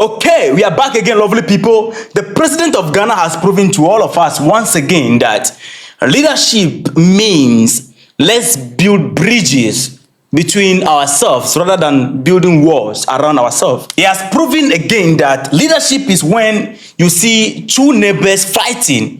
Okay, we are back again, lovely people. The president of Ghana has proven to all of us once again that leadership means let's build bridges between ourselves rather than building walls around ourselves. He has proven again that leadership is when you see two neighbors fighting.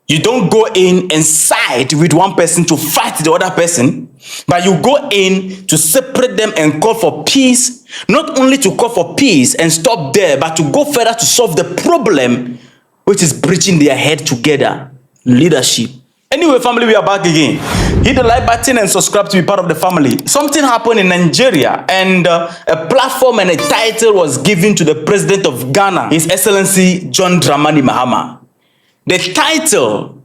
You don't go in and side with one person to fight the other person, but you go in to separate them and call for peace. Not only to call for peace and stop there, but to go further to solve the problem, which is bridging their head together. Leadership. Anyway, family, we are back again. Hit the like button and subscribe to be part of the family. Something happened in Nigeria, and a platform and a title was given to the president of Ghana, His Excellency John Dramani Mahama. The title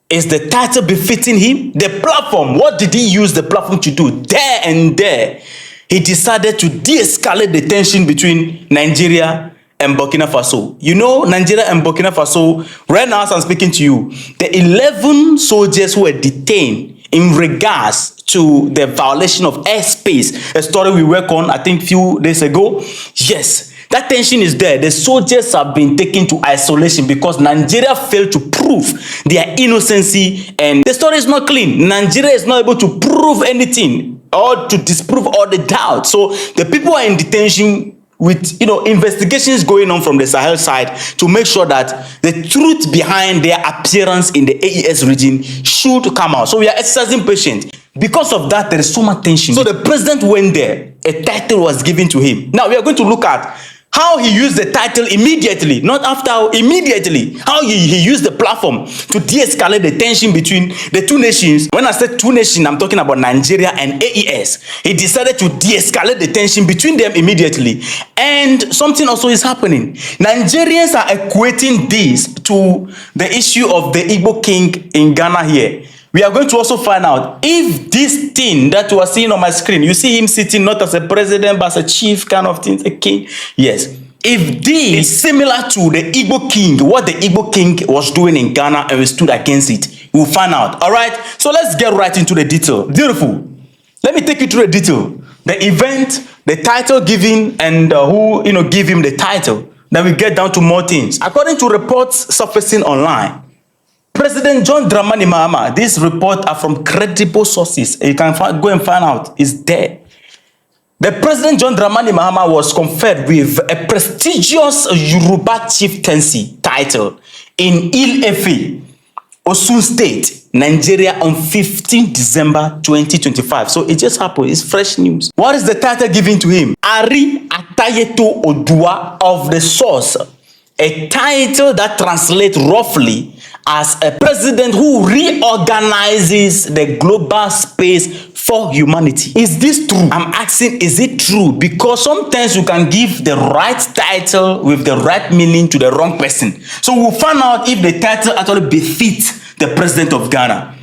is the title befitting him. The platform, what did he use the platform to do? There and there, he decided to de-escalate the tension between Nigeria and Burkina Faso. You know, Nigeria and Burkina Faso, right now as I'm speaking to you, the 11 soldiers who were detained in regards to the violation of airspace, a story we worked on, I think, few days ago. Yes, that tension is there. The soldiers have been taken to isolation because Nigeria failed to prove their innocency, and the story is not clean. Nigeria is not able to prove anything or to disprove all the doubts. So the people are in detention with, investigations going on from the Sahel side to make sure that the truth behind their appearance in the AES region should come out. So we are exercising patience. Because of that, there is so much tension. So the president went there. A title was given to him. Now we are going to look at how he used the title immediately, not after, immediately. How he used the platform to de-escalate the tension between the two nations. When I say two nations, I'm talking about Nigeria and AES. He decided to de-escalate the tension between them immediately. And something also is happening. Nigerians are equating this to the issue of the Igbo king in Ghana here. We are going to also find out if this thing that you are seeing on my screen, you see him sitting not as a president, but as a chief kind of thing, a king. Yes. If this is similar to the Igbo king, what the Igbo king was doing in Ghana and we stood against it, we'll find out. All right. So let's get right into the detail. Beautiful. Let me take you through the detail. The event, the title given, and who, give him the title. Then we get down to more things. According to reports surfacing online, President John Dramani Mahama, these reports are from credible sources. You can go and find out. It's there. The President John Dramani Mahama was conferred with a prestigious Yoruba Chieftaincy title in Ile-Ife, Osun State, Nigeria on 15 December 2025. So it just happened. It's fresh news. What is the title given to him? Ari Atayeto Odua of the source. A title that translates roughly as a president who reorganizes the global space for humanity. Is this true? I'm asking, is it true? Because sometimes you can give the right title with the right meaning to the wrong person. So we'll find out if the title actually befits the president of Ghana.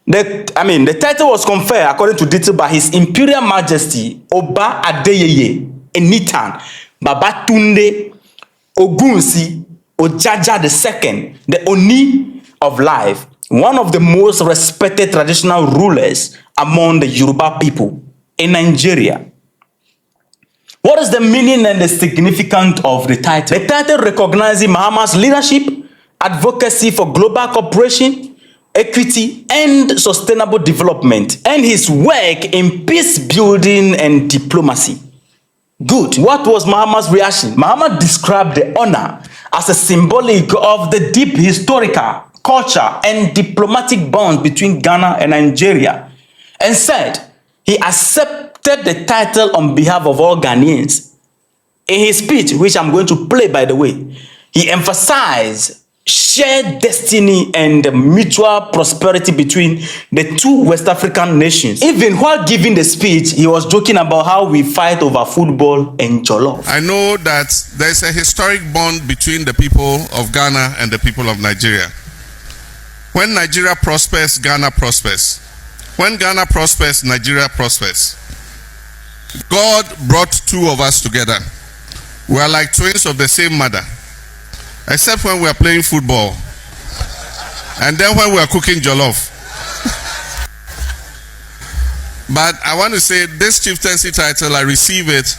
The title was conferred, according to detail, by His Imperial Majesty Oba Adeyeye Enitan Babatunde Ogunsi Ojaja II, the Oni of Life, one of the most respected traditional rulers among the Yoruba people in Nigeria. What is the meaning and the significance of the title? The title recognizes Mahamah's leadership, advocacy for global cooperation, equity, and sustainable development, and his work in peace building and diplomacy. Good. What was Mahamah's reaction? Mahamah described the honor as a symbolic of the deep historical, culture, and diplomatic bonds between Ghana and Nigeria, and said he accepted the title on behalf of all Ghanaians. In his speech, which I'm going to play by the way, he emphasized shared destiny and mutual prosperity between the two West African nations. Even while giving the speech, he was joking about how we fight over football and jollof. I know that there's a historic bond between the people of Ghana and the people of Nigeria. When Nigeria prospers, Ghana prospers. When Ghana prospers, Nigeria prospers. God brought two of us together. We are like twins of the same mother. Except when we are playing football. And then when we are cooking jollof. But I want to say this chieftaincy title, I receive it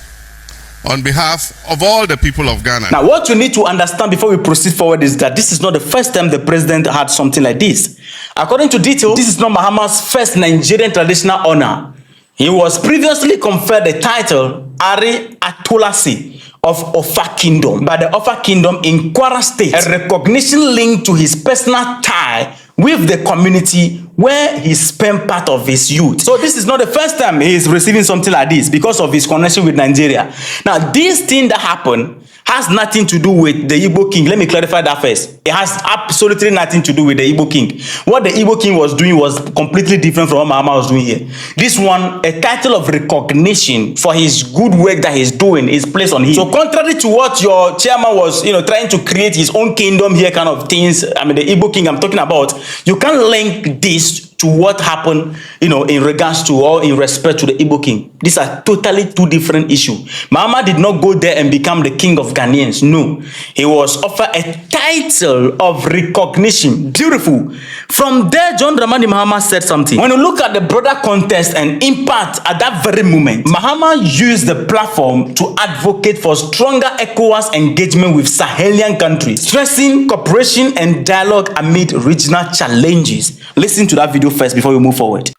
on behalf of all the people of Ghana. Now, what you need to understand before we proceed forward is that this is not the first time the president had something like this. According to details, this is not Mahamah's first Nigerian traditional honor. He was previously conferred the title Ari Atolasi of Ofa Kingdom by the Ofa Kingdom in Kwara State, a recognition linked to his personal tie with the community where he spent part of his youth. So this is not the first time he is receiving something like this because of his connection with Nigeria. Now, this thing that happened has nothing to do with the Igbo king. Let me clarify that first. It has absolutely nothing to do with the Igbo king. What the Igbo king was doing was completely different from what Mahamah was doing here. This one, a title of recognition for his good work that he's doing is placed on him. So contrary to what your chairman was, trying to create his own kingdom here kind of things, I mean the Igbo king I'm talking about, you can't link this to what happened, in regards to or in respect to the Igbo king. These are totally two different issues. Mahamah did not go there and become the king of Ghanaians. No. He was offered a title of recognition. Beautiful. From there, John Dramani Mahama said something. When you look at the broader context and impact at that very moment, Mahamah used the platform to advocate for stronger Ecowas engagement with Sahelian countries, stressing cooperation and dialogue amid regional challenges. Listen to that video first before we move forward.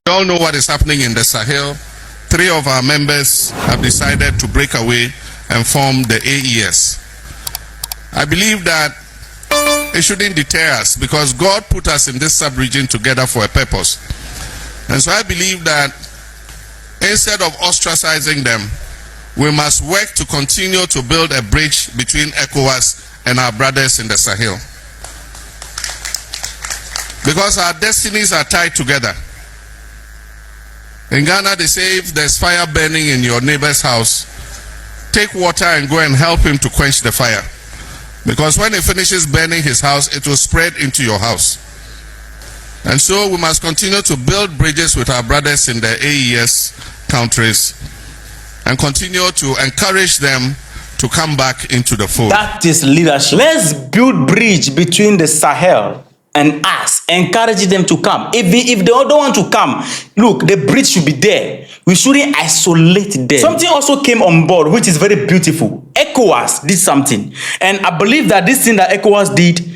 We all know what is happening in the Sahel. 3 of our members have decided to break away and form the AES. I believe that it shouldn't deter us because God put us in this sub-region together for a purpose. And so I believe that instead of ostracizing them, we must work to continue to build a bridge between ECOWAS and our brothers in the Sahel. Because our destinies are tied together. In Ghana, they say if there's fire burning in your neighbor's house, take water and go and help him to quench the fire. Because when he finishes burning his house, it will spread into your house. And so we must continue to build bridges with our brothers in the AES countries and continue to encourage them to come back into the fold. That is leadership. Let's build bridge between the Sahel and us, encourage them to come. If they don't want to come, look, the bridge should be there. We shouldn't isolate them. Something also came on board, which is very beautiful. ECOWAS did something. And I believe that this thing that ECOWAS did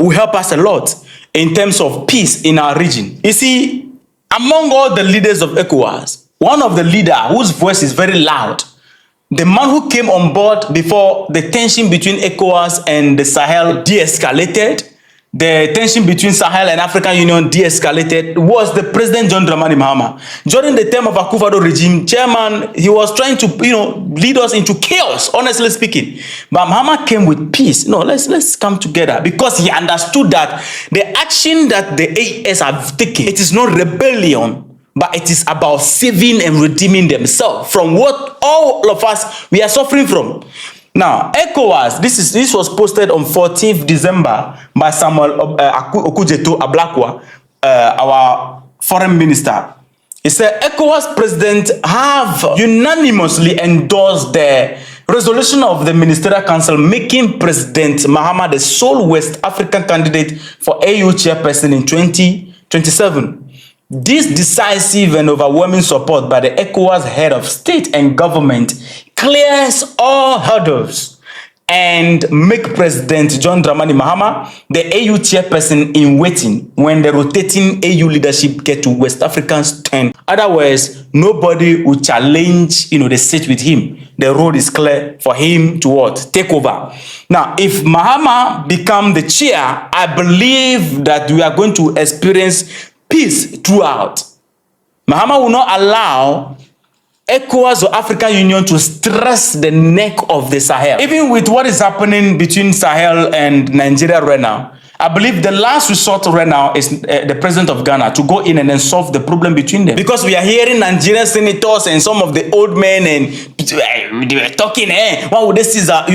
will help us a lot in terms of peace in our region. You see, among all the leaders of ECOWAS, one of the leaders whose voice is very loud, the man who came on board before the tension between ECOWAS and the Sahel de-escalated, the tension between Sahel and African Union de-escalated, was the President John Dramani Mahama. During the term of Akufo-Addo regime, chairman, he was trying to, lead us into chaos, honestly speaking. But Mahama came with peace. No, let's come together because he understood that the action that the AES have taken, it is not rebellion, but it is about saving and redeeming themselves from what all of us, we are suffering from. Now, ECOWAS, this was posted on 14th December by Samuel Okujeto Ablakwa, our foreign minister. He said, ECOWAS president have unanimously endorsed the resolution of the Ministerial Council making President Mahamah the sole West African candidate for AU chairperson in 2027. This decisive and overwhelming support by the ECOWAS head of state and government clears all hurdles and make President John Dramani Mahama the AU chairperson in waiting when the rotating AU leadership get to West Africa's turn. Otherwise, nobody will challenge, the seat with him. The road is clear for him to what? Take over. Now, if Mahamah become the chair, I believe that we are going to experience peace throughout. Mahamah will not allow ECOWAS or African Union to stress the neck of the Sahel. Even with what is happening between Sahel and Nigeria right now, I believe the last resort right now is the president of Ghana to go in and then solve the problem between them. Because we are hearing Nigerian senators and some of the old men and they were talking, why would they seize our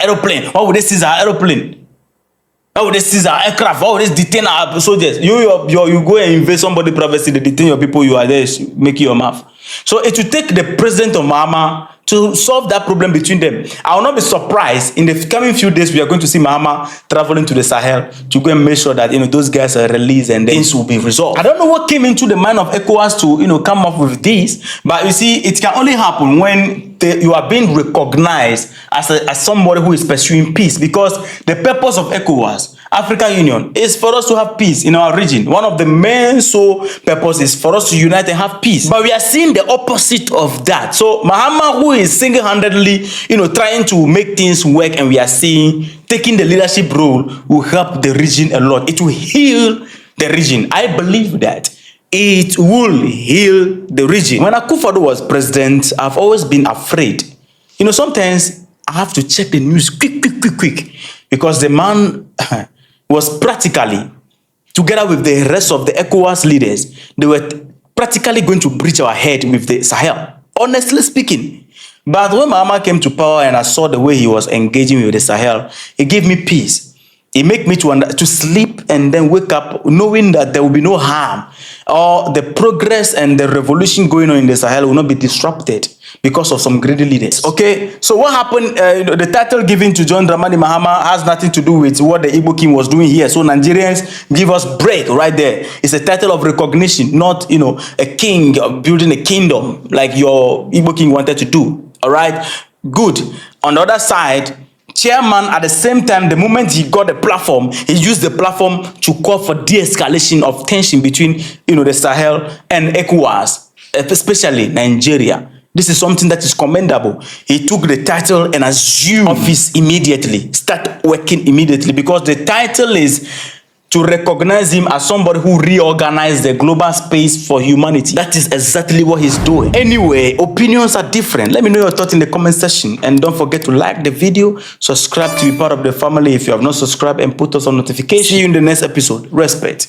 aeroplane? Why would they seize our aeroplane? Why would they seize our aircraft? Why would they detain our soldiers? You go and invade somebody's privacy, they detain your people, you are there making your mouth. So it will take the president of Mahamah to solve that problem between them. I will not be surprised in the coming few days we are going to see Mahamah traveling to the Sahel to go and make sure that those guys are released and things will be resolved. I don't know what came into the mind of Ecowas to come up with this, but you see, it can only happen when you are being recognized as somebody who is pursuing peace, because the purpose of Ecowas, African Union, is for us to have peace in our region. One of the main sole purposes is for us to unite and have peace. But we are seeing the opposite of that. So Mahamah, who is single-handedly, trying to make things work, and we are seeing taking the leadership role, will help the region a lot. It will heal the region. I believe that it will heal the region. When Akufo-Addo was president, I've always been afraid. Sometimes I have to check the news quick, because the man was practically, together with the rest of the ECOWAS leaders, they were practically going to breach our head with the Sahel, honestly speaking. But when Mahamah came to power and I saw the way he was engaging with the Sahel, it gave me peace. It made me to sleep and then wake up knowing that there will be no harm, or the progress and the revolution going on in the Sahel will not be disrupted because of some greedy leaders. Okay, so what happened? The title given to John Dramani Mahama has nothing to do with what the Igbo king was doing here. So Nigerians, give us break right there. It's a title of recognition, not a king building a kingdom like your Igbo king wanted to do. All right, good. On the other side, chairman, at the same time, the moment he got the platform, he used the platform to call for de-escalation of tension between the Sahel and ECOWAS, especially Nigeria. This is something that is commendable. He took the title and assumed office immediately, start working immediately, because the title is to recognize him as somebody who reorganized the global space for humanity. That is exactly what he's doing. Anyway, opinions are different. Let me know your thoughts in the comment section. And don't forget to like the video, subscribe to be part of the family if you have not subscribed, and put us on notification. See you in the next episode. Respect.